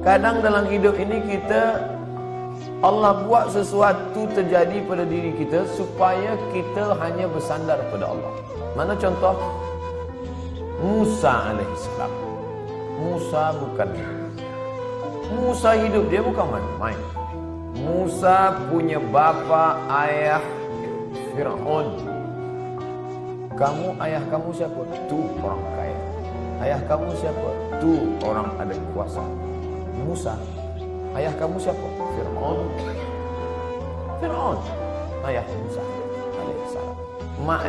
Kadang dalam hidup ini Allah buat sesuatu terjadi pada diri kita supaya kita hanya bersandar pada Allah. Mana contoh? Musa alaihissalam. Musa hidup dia bukan main-main. Musa punya bapa ayah Fir'aun. Ayah kamu siapa? Tu orang kaya. Ayah kamu siapa? Tu orang ada kuasa. Musa, ayah kamu siapa? Fir'aun. Ayah Musa alaihissalam. Mak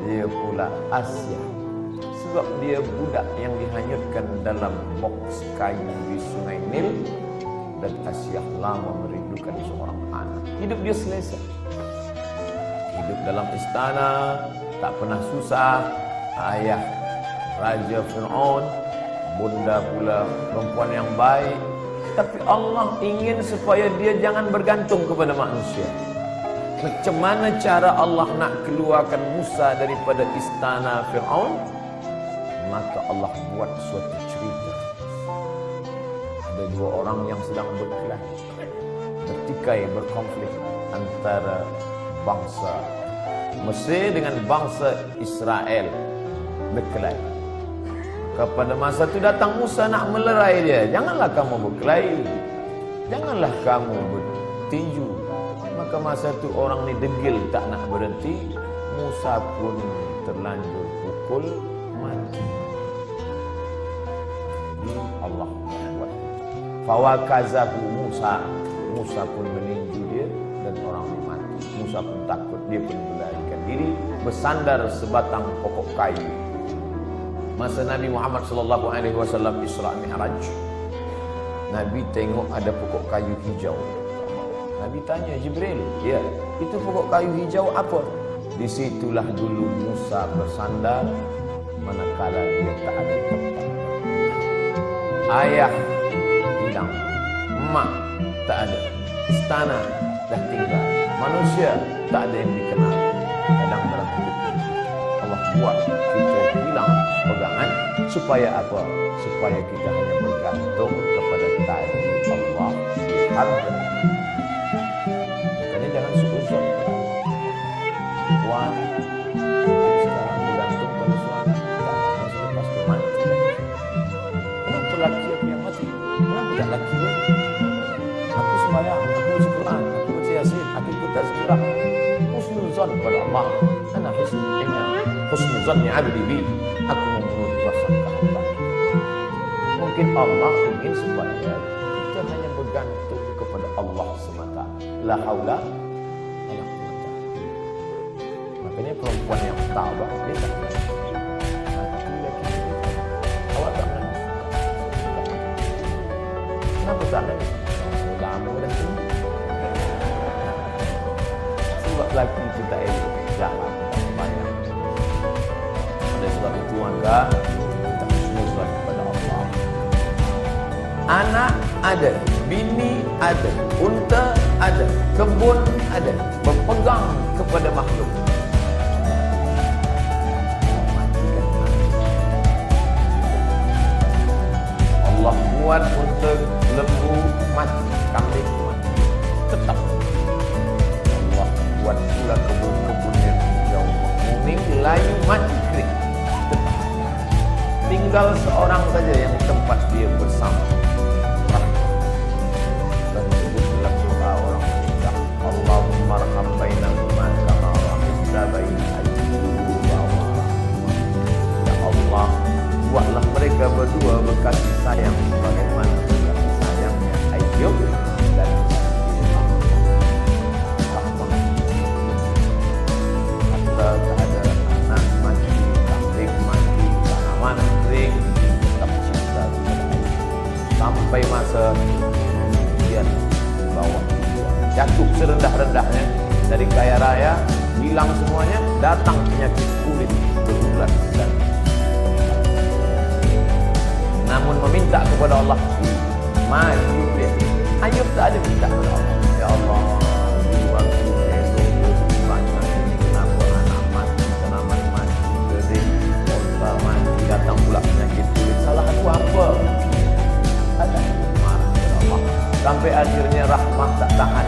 dia pula Asia. Sebab dia budak yang dihanyutkan dalam boks kayu di Sungai Nil. Dan Asia lama merindukan seorang anak. Hidup dia selesa. Hidup dalam istana, tak pernah susah. Ayah Raja Fir'aun, bunda pula perempuan yang baik. Tapi Allah ingin supaya dia jangan bergantung kepada manusia. Macam mana cara Allah nak keluarkan Musa daripada istana Fir'aun? Maka Allah buat suatu cerita. Ada dua orang yang sedang bertikai, berkonflik antara bangsa Mesir dengan bangsa Israel, berkelahi. Pada masa itu datang Musa nak melerai dia. Janganlah kamu berkelahi, janganlah kamu bertinju. Maka masa itu orang ni degil, tak nak berhenti. Musa pun terlanjur pukul mati. Jadi Allah buat fawakazahu Musa pun meninju dia dan orang ni mati. Musa pun takut, dia pun melarikan diri, bersandar sebatang pokok kayu. Masa Nabi Muhammad SAW Isra Mi'raj, Nabi tengok ada pokok kayu hijau. Nabi tanya Jibril, ya, itu pokok kayu hijau apa? Disitulah dulu Musa bersandar, manakala dia tak ada tempat. Ayah hilang, mak tak ada, istana dah tinggal, manusia tak ada yang dikenal. Kadang dalam hidup ini Allah buat kita hilang pegangan. Supaya apa? Supaya kita hanya bergantung kepada tadi Allah harga. Makanya jangan suuzon. Puan sekarang bergantung pada suami, tak lama selepas itu mati. Kenapa laki aku yang mati? Kenapa tak laki dia? Aku sembahyang, aku baca Quran, aku baca Yasin, aku ikut tazkirah. Husnuzon pada Allah. Ana husnuzonnya abdi bi. Aku memenuhi prasangka Allah. Mungkin Allah ingin supaya kita hanya bergantung kepada Allah semata. La haula wala quwwata. Makanya perempuan yang tabah dia tak nangis. Laki-laki awak tak nangis. Kenapa tak nangis? Lama dah tu. Sebab laki itu tak elok, jahat, tak banyak. Oleh sebab itu maka kita husnuzon kepada Allah. Anak ada, bini ada, unta ada, kebun ada, berpegang kepada makhluk. Allah buat untuk lembu mati, kambing mati, tetap. Allah buat pula kebun-kebun yang hijau, menguning, layu, mati, kering, tetap. Tinggal seorang saja yang tempat dia bersama. Dan disebut dalam doa orang meninggal, Allahumma arham bainahuma kama rahimta baina Ayyub wa ya Allah, buatlah mereka berdua berkasih sayang sebagaimana berkasih sayangnya Ayyub dan Rahman. Harta tak ada, anak mati, kambing mati, tanaman kering, tetap cinta kepada Ayyub. Sampai masa dia bawah jatuh serendah-rendahnya dari kaya raya, hilang semuanya, datang penyakit kulit berulat dan namun meminta kepada Allah, maju dia. Ayub tak ada minta kepada Allah, ya Allah, waktu esok banyak ini, kenapa anak mati, tanaman mati, kering, onta mati, datang pula penyakit kulit. Salah aku apa? akhirnya rahmah tak tahan.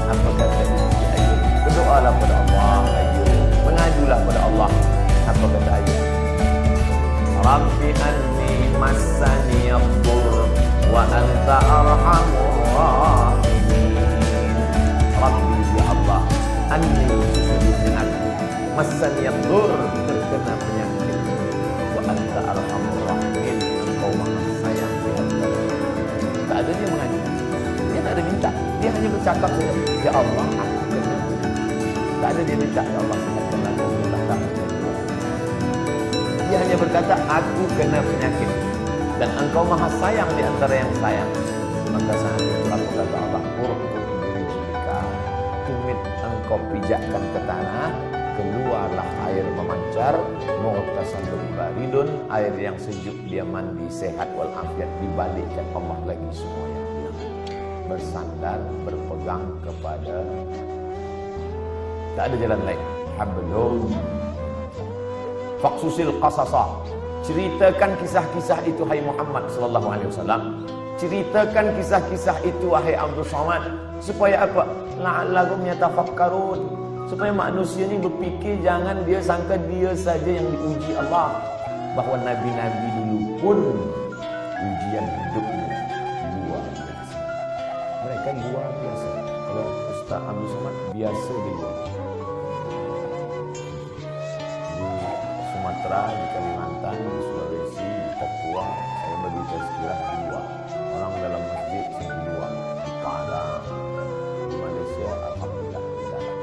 Apa kata istri Ayub? Berdoalah pada Allah Ayub, mengajulah pada Allah. Apa kata Ayub? Rabbi anni massani yadur wa anta arhamur rahimin. Rabbi ya Allah, anni sesungguhnya aku massani yadur, terkena penyakit, wa anta arhamur rahimin, engkau maha sayang di hati. Tak ada dia mengaji, dia tak ada minta, dia hanya bercakap saja, ya Allah aku kena penyakit. Tak ada dia minta, ya Allah sehatkan aku, tak. Dia hanya berkata, aku kena penyakit dan engkau maha sayang di antara yang sayang. Maka saat itu aku kata Allah, urkud birijlika, tumit engkau pijakkan ke tanah, keluarlah air memancar, mughtasalun baridun, air yang sejuk, dia mandi sehat walafiat, dibalikkan Allah lagi semuanya. Bersandar, berpegang kepada, tak ada jalan lain. Hablum faqsusil qasasa, ceritakan kisah-kisah itu hai Muhammad sallallahu alaihi wasallam. Ceritakan kisah-kisah itu wahai Abdul Somad, supaya apa? La'allahum yatafakkarun, supaya manusia ni berfikir, jangan dia sangka dia saja yang diuji Allah, bahawa nabi-nabi dulu pun ujian hidupnya luar biasa. Mereka luar biasa. Kalau Ustaz Abdul Somad biasa di luar. Sumatera, di Kalimantan, di Sulawesi, di Papua, saya bagi tazkirah dua orang dalam masjid dua, di Padang, di Malaysia, alhamdulillah di dalam.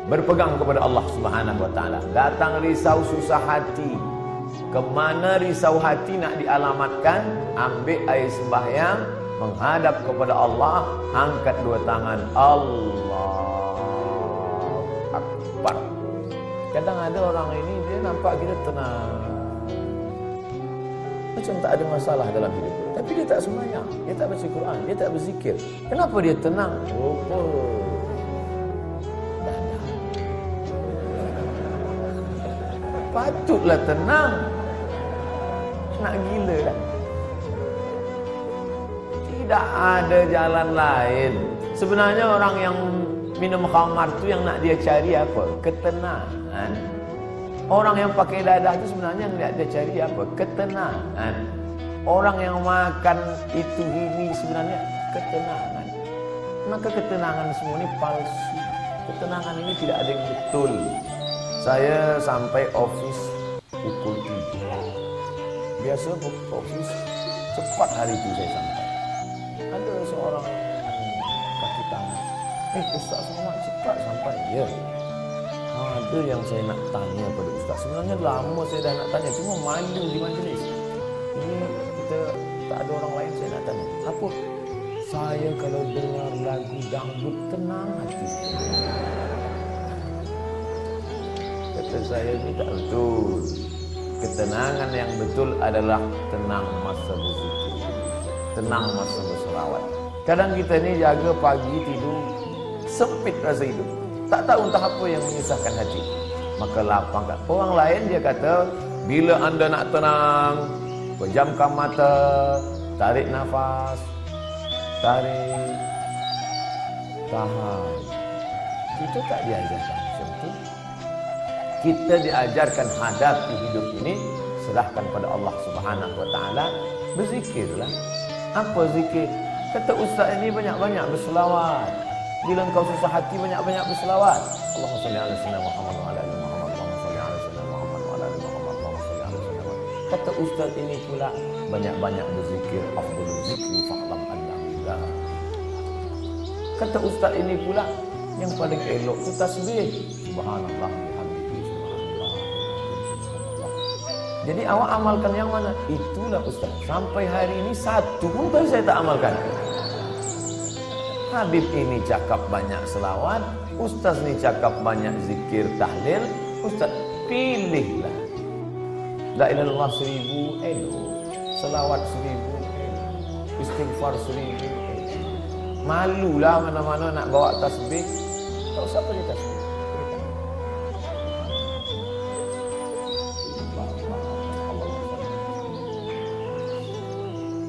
Berpegang kepada Allah Subhanahu wa taala. Datang risau susah hati. Kemana risau hati nak dialamatkan? Ambil air sembahyang, menghadap kepada Allah, angkat dua tangan, Allah Akbar. Kadang ada orang ini dia nampak kita tenang, macam tak ada masalah dalam hidup, tapi dia tak sembahyang, dia tak baca Quran, dia tak berzikir. Kenapa dia tenang? Dada. Patutlah tenang. Nak gila dah. Tidak ada jalan lain. Sebenarnya orang yang minum khamar tu yang nak dia cari apa? Ketenangan. Orang yang pakai dadah tu sebenarnya yang nak dia cari apa? Ketenangan. Orang yang makan itu ini sebenarnya ketenangan. Maka ketenangan semua ini palsu. Ketenangan ini tidak ada yang betul. Saya sampai office pukul 3. Biasa office cepat hari itu saya sampai. Ada seorang kaki tangan, Ustaz Somad cepat sampai. Ya, ada yang saya nak tanya pada Ustaz. Sebenarnya lama saya dah nak tanya, cuma malu di majlis. Ini kita tak ada orang lain saya nak tanya. Apa? Saya kalau dengar lagu dangdut tenang hati. Kata saya ini tak betul. Ketenangan yang betul adalah tenang masa berzikir, tenang masa berselawat. Kadang kita ni jaga pagi tidur, sempit rasa hidup, tak tahu entah apa yang menyusahkan hati, maka lapangkan. Orang lain dia kata, bila anda nak tenang, pejamkan mata, tarik nafas, tarik, tahan. Kita tak diajarkan macam tu. Kita diajarkan hadapi hidup ini, serahkan pada Allah Subhanahu wa taala, berzikirlah. Apa zikir? Kata ustaz ini banyak-banyak berselawat. Bila engkau susah hati, banyak-banyak berselawat. Allahumma shalli ala sayyidina Muhammad wa ala ali Muhammad. Allahumma shalli ala sayyidina Muhammad wa ala ali Muhammad. Allahumma shalli ala sayyidina Muhammad. Kata ustaz ini pula, banyak-banyak berzikir. Afdhalul zikri fa'lam annalillah. Kata ustaz ini pula, yang paling elok itu tasbih. Subhanallah. Jadi awak amalkan yang mana? Itulah ustaz. Sampai hari ini satu pun saya tak amalkan. Habib ini cakap banyak selawat, ustaz ni cakap banyak zikir tahlil. Ustaz pilihlah. La ilaha illallah 1000 elok, selawat 1000 elok, istighfar 1000 elok. Malulah mana-mana nak bawa tasbih. Tak usah pergi tasbih.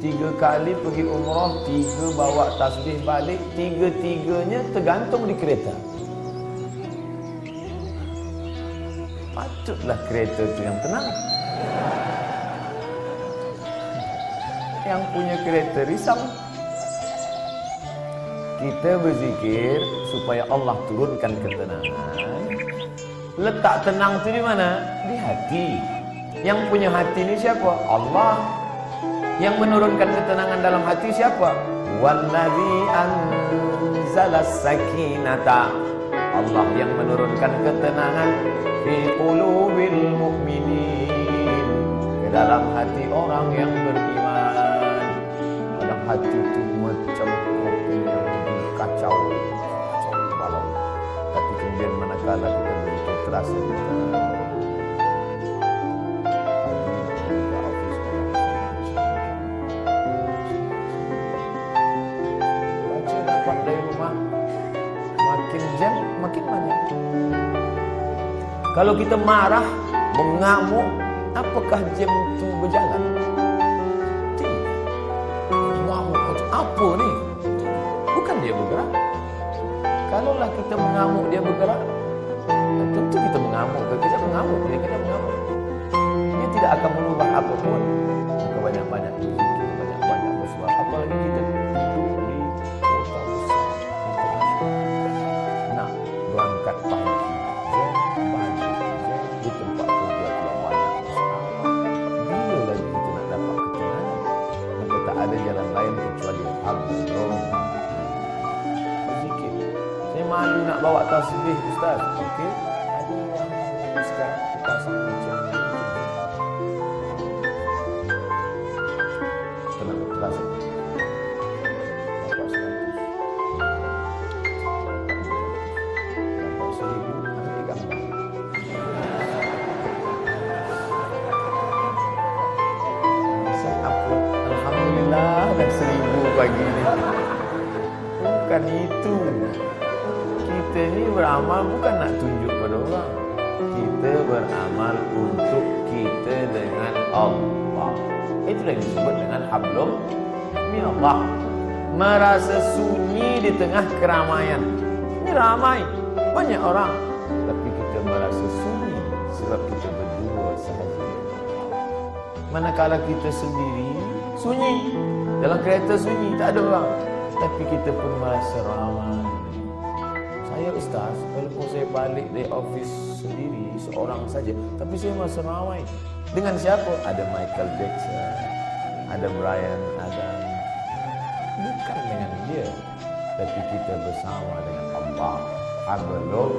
3 kali pergi umrah, 3 bawa tasbih balik, 3-3-nya tergantung di kereta. Patutlah kereta itu yang tenang. Yang punya kereta risau. Kita berzikir supaya Allah turunkan ketenangan. Letak tenang itu di mana? Di hati. Yang punya hati ini siapa? Allah. Yang menurunkan ketenangan dalam hati siapa? Wallazi anzala sakinata. Allah yang menurunkan ketenangan fi qulubil mu'minin, ke dalam hati orang yang beriman. Dalam hati itu macam kopi yang kacau balau. Tapi kemudian manakala kita begitu terasa baca dapat dari rumah, makin jam makin banyak. Kalau kita marah, mengamuk, apakah jam itu berjalan? Tidak. Mengamuk macam apa ni? Bukan dia bergerak. Kalaulah kita mengamuk dia bergerak, tentu kita mengamuk. Kalau kita mengamuk, dia kena mengamuk. Dia tidak akan merubah apapun. Maka banyak-banyak berzikir, banyak-banyak bersuara. Apalagi kita duduk di kota besar internasional. Nak berangkat pagi, di tempat kerja telah banyak masalah. Bila lagi kita nak dapat ketenangan? Maka tak ada jalan lain kecuali Allah. Berzikir. Saya malu nak bawa tasbih, Ustaz. Okey. Ada yang Ustaz pasang macam ni. Tenang, terasa. Dapat 100. Dapat 1000, ambil gambar. Saya upload. Alhamdulillah, dah 1000 pagi ni. Bukan itu. Kita ni beramal bukan nak tunjuk pada orang. Kita beramal untuk kita dengan Allah. Itulah yang disebut dengan hablum minallah. Merasa sunyi di tengah keramaian. Ini ramai, banyak orang, tapi kita merasa sunyi sebab kita berdua sahaja. Manakala kita sendiri, sunyi. Dalam kereta sunyi, tak ada orang, tapi kita pun merasa ramai. Saya Ustaz, walaupun saya balik dari office sendiri, seorang saja, tapi saya merasa ramai. Dengan siapa? Ada Michael Jackson, ada Brian Adam. Bukan dengan dia, tapi kita bersama dengan Allah. Hablum.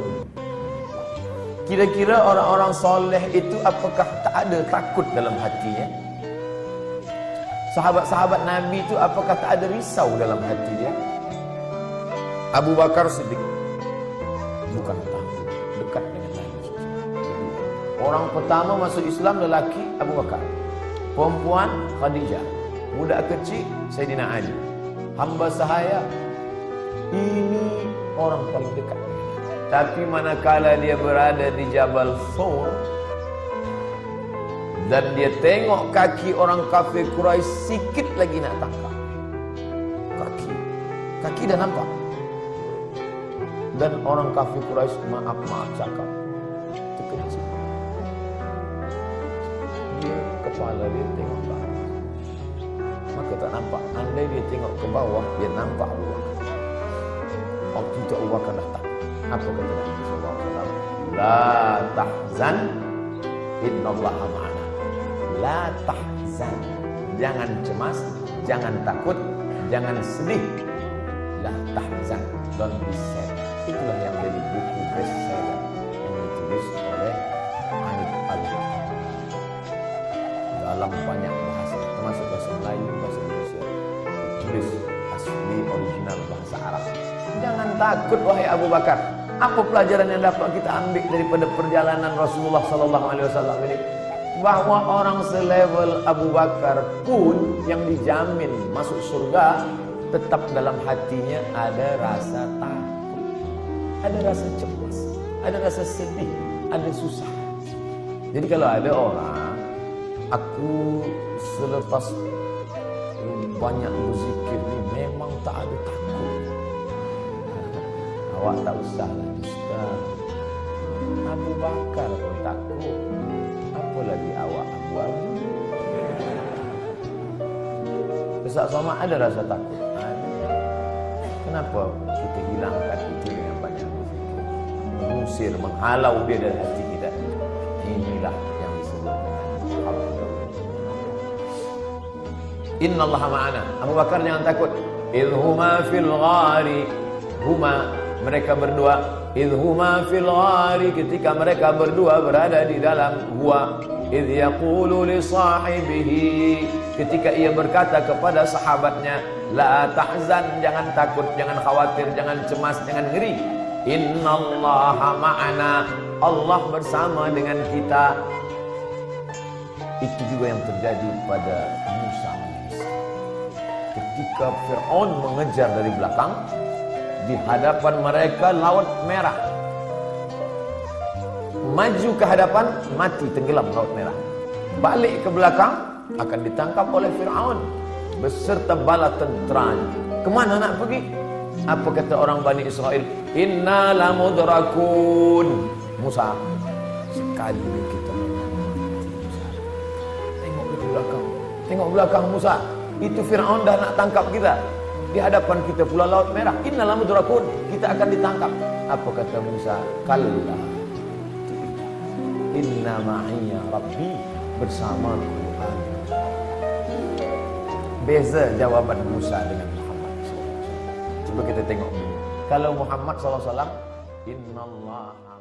Kira-kira orang-orang soleh itu apakah tak ada takut dalam hatinya? Sahabat-sahabat Nabi itu apakah tak ada risau dalam hati dia? Abu Bakar Siddiq bukan takut, dekat dengan Nabi. Orang pertama masuk Islam lelaki Abu Bakar, perempuan Khadijah, budak kecil Sayyidina Ali, hamba sahaya. Ini orang paling dekat. Tapi manakala dia berada di Jabal Thur dan dia tengok kaki orang kafir Quraisy sikit lagi nak tangkap, kaki dah nampak. Dan orang kafir Quraisy maaf cakap terkejut. Dia kepala dia tengok ke atas, maka tak nampak. Andai dia tengok ke bawah, dia nampak Abu Bakar. Waktu itu Abu Bakar dah tak. Apa kata Nabi sallallahu alaihi wasallam? La tahzan, innallaha ma'ana. La tahzan. Jangan cemas, jangan takut, jangan sedih. La tahzan, don't be sad. Itulah yang jadi buku bestseller yang ditulis oleh Aib Al-Quran dalam banyak bahasa, termasuk bahasa Melayu, bahasa Indonesia, ditulis asli original bahasa Arab. Jangan takut wahai Abu Bakar. Apa pelajaran yang dapat kita ambil daripada perjalanan Rasulullah sallallahu alaihi wasallam ini? Bahwa orang selevel Abu Bakar pun yang dijamin masuk surga, tetap dalam hatinya ada rasa takut, ada rasa cemas, ada rasa sedih, ada susah. Jadi kalau ada orang, aku selepas banyak berzikir ni memang tak ada takut. Awak tak usah lah Ustaz. Abu Bakar pun takut, apa lagi awak Abu. Ustaz Somad ada rasa takut? Kenapa kita hilangkan itu dengan banyak berzikir, mengusir, menghalau dia dari hati kita? Inilah yang disebut dengan Abdul. Innallaha ma'ana. Abu Bakar jangan takut. Idhuma fil ghari, huma, mereka berdua, idhuma fil ghari, ketika mereka berdua berada di dalam gua, idh yaqulu li sahibihi, ketika ia berkata kepada sahabatnya, la tahzan, jangan takut, jangan khawatir, jangan cemas, jangan ngeri. Innallaha ma'ana, Allah bersama dengan kita. Itu juga yang terjadi pada Musa. Ketika Fir'aun mengejar dari belakang, di hadapan mereka laut merah. Maju ke hadapan, mati tenggelam laut merah. Balik ke belakang, akan ditangkap oleh Fir'aun beserta bala tenteranya. Kemana nak pergi? Apa kata orang Bani Israel? Inna lamudrakun. Musa, sekali kita Musa. Tengok ke belakang. Tengok belakang Musa. Itu Fir'aun dah nak tangkap kita. Di hadapan kita pula laut merah. Inna lamudrakun. Kita akan ditangkap. Apa kata Musa? Kalla. Inna ma'iyya Rabbi, bersamaku ada. Beza jawaban Musa dengan Muhammad SAW. Coba kita tengok. Kalau Muhammad SAW, Innallaha